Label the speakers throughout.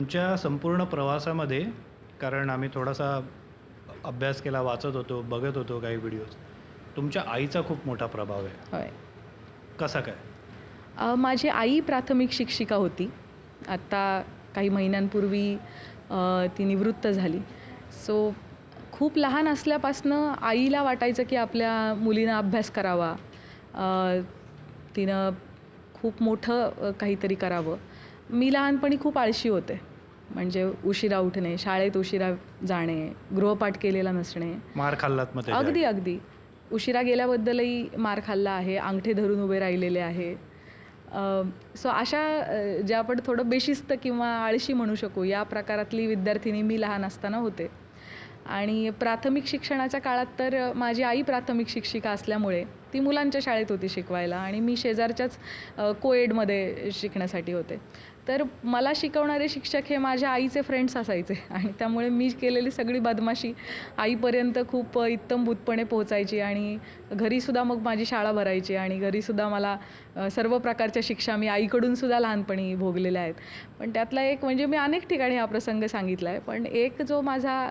Speaker 1: तुमच्या संपूर्ण प्रवासामध्ये कारण आम्ही थोडासा अभ्यास केला, वाचत होतो, बघत होतो काही व्हिडिओज. तुमच्या आईचा खूप मोठा प्रभाव आहे.
Speaker 2: होय.
Speaker 1: कसा काय?
Speaker 2: माझी आई प्राथमिक शिक्षिका होती. आत्ता काही महिन्यांपूर्वी ती निवृत्त झाली. सो खूप लहान असल्यापासनं आईला वाटायचं की आपल्या मुलीनं अभ्यास करावा. तिनं खूप मोठं काहीतरी करावं. मी लहानपणी खूप आळशी होते. म्हणजे उशिरा उठणे, शाळेत उशिरा जाणे, गृहपाठ केलेला नसणे.
Speaker 1: मार खाल्लात मग त्याच्या
Speaker 2: अगदी अगदी उशिरा गेल्याबद्दलही मार खाल्ला आहे, अंगठे धरून उभे राहिलेले आहे. सो अशा ज्या आपण थोडं बेशिस्त किंवा आळशी म्हणू शकू या प्रकारातली विद्यार्थिनी मी लहान असताना होते. आणि प्राथमिक शिक्षणाच्या काळात तर माझी आई प्राथमिक शिक्षिका असल्यामुळे ती मुलांच्या शाळेत होती शिकवायला आणि मी शेजारच्याच कोएडमध्ये शिकण्यासाठी होते. तर मला शिकवणारे शिक्षक हे माझ्या आईचे फ्रेंड्स असायचे आणि त्यामुळे मी केलेली सगळी बदमाशी आईपर्यंत खूप इत्तमभूतपणे पोहोचायची आणि घरीसुद्धा मग माझी शाळा भरायची आणि घरीसुद्धा मला सर्व प्रकारच्या शिक्षा मी आईकडूनसुद्धा लहानपणी भोगलेल्या आहेत. पण त्यातला एक म्हणजे मी अनेक ठिकाणी हा प्रसंग सांगितला आहे, पण एक जो माझा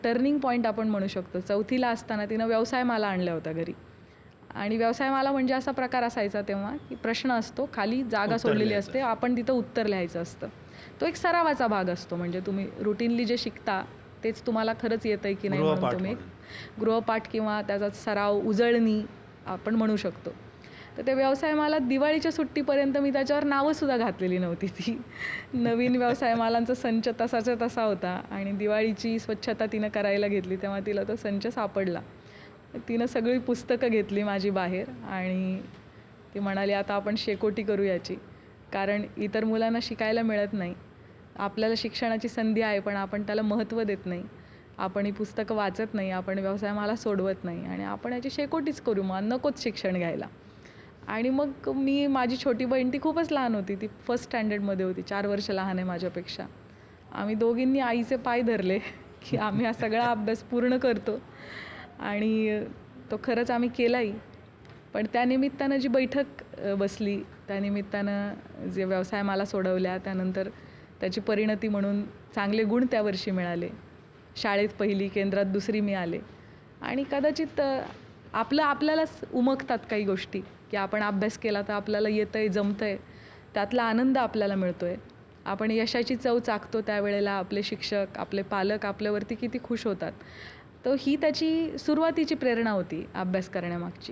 Speaker 2: टर्निंग पॉईंट आपण म्हणू शकतो, 4थीला असताना तिनं व्यवसायमाला आणल्या होत्या घरी. आणि व्यवसायमाला म्हणजे असा प्रकार असायचा तेव्हा की प्रश्न असतो, खाली जागा
Speaker 1: उत्तर
Speaker 2: सोडलेली
Speaker 1: लिहायचं.
Speaker 2: असते, आपण तिथं उत्तर लिहायचं असतं. तो एक सरावाचा भाग असतो. म्हणजे तुम्ही रुटीनली जे शिकता तेच तुम्हाला खरंच येतं आहे की नाही म्हणून
Speaker 1: गृहपाठ
Speaker 2: तुम्ही
Speaker 1: म्हणून.
Speaker 2: गृहपाठ किंवा त्याचा सराव, उजळणी आपण म्हणू शकतो. तर ते व्यवसायमाला दिवाळीच्या सुट्टीपर्यंत मी त्याच्यावर नावंसुद्धा घातलेली नव्हती. ती नवीन व्यवसायमालांचा संच तसाचा तसा होता आणि दिवाळीची स्वच्छता तिनं करायला घेतली तेव्हा तिला तो संच सापडला. तिनं सगळी पुस्तकं घेतली माझी बाहेर आणि ती म्हणाली, आता आपण शेकोटी करू याची. कारण इतर मुलांना शिकायला मिळत नाही. आपल्याला शिक्षणाची संधी आहे, पण आपण त्याला महत्त्व देत नाही. आपण ही पुस्तकं वाचत नाही, आपण व्यवसायमाला सोडवत नाही आणि आपण याची शेकोटीच करू, मग नकोच शिक्षण घ्यायला. आणि मग माझी छोटी बहीण ती खूपच लहान होती, ती फर्स्ट स्टँडर्डमध्ये होती, 4 वर्ष लहान आहे माझ्यापेक्षा. आम्ही दोघींनी आईचे पाय धरले की आम्ही हा सगळा अभ्यास पूर्ण करतो आणि तो खरंच आम्ही केलाही. पण त्यानिमित्तानं जी बैठक बसली, त्यानिमित्तानं जे व्यवसायमाला सोडवल्या, त्यानंतर त्याची परिणती म्हणून चांगले गुण त्यावर्षी मिळाले. शाळेत पहिली, केंद्रात दुसरी मी आले आणि कदाचित आपल्यालाच उमगतात काही गोष्टी की आपण अभ्यास केला तर आपल्याला येतं आहे, जमतं आहे, त्यातला आनंद आपल्याला मिळतो आहे. आपण यशाची चव चाखतो त्यावेळेला आपले शिक्षक, आपले पालक आपल्यावरती किती खुश होतात. तर ही त्याची सुरुवातीची प्रेरणा होती अभ्यास करण्यामागची.